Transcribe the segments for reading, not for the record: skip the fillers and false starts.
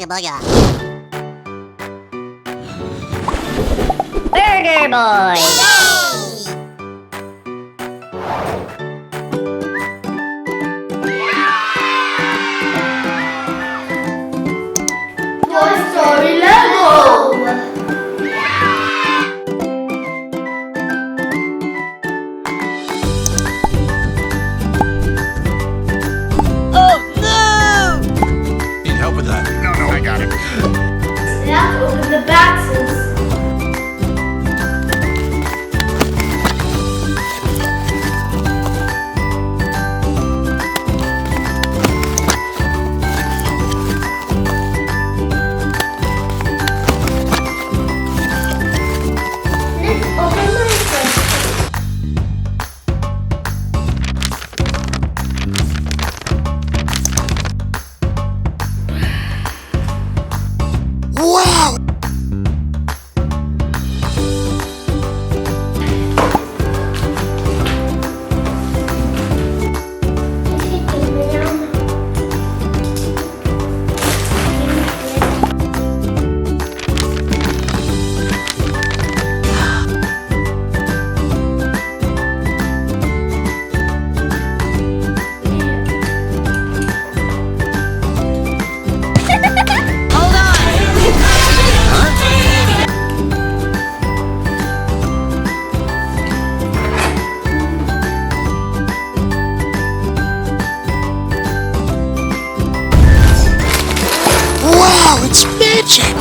Berger. BergerBoys. Toy Story Lego. Need help with that? No, I got it. You have to open the boxes. Let's open mine first. Wow! Wow, it's magic!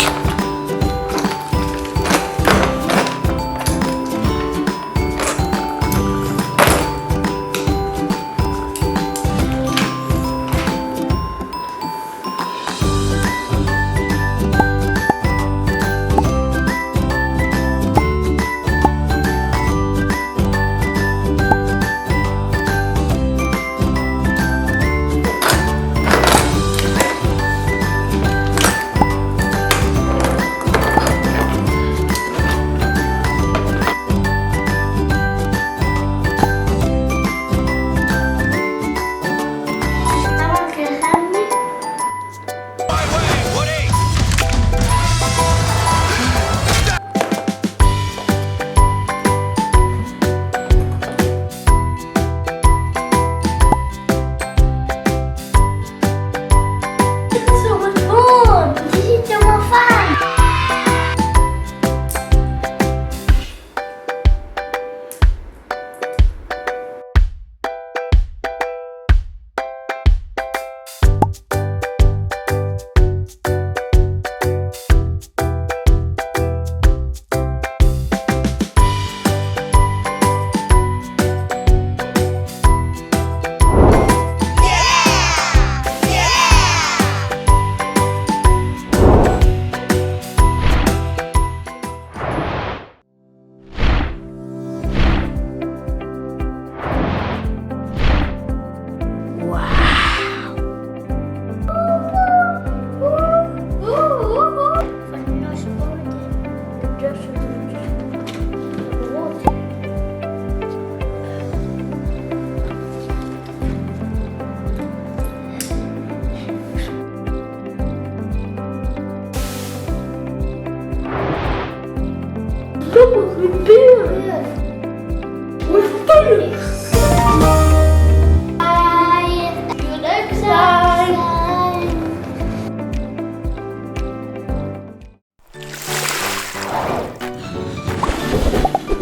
Someone can help me? My way, Woody! It's so much fun. This is so much fun. Look what we built. We're finished. Bye. See you next time.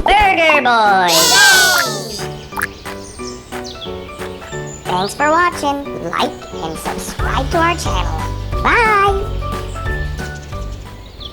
BergerBoys. Thanks for watching. Like and subscribe to our channel. Bye.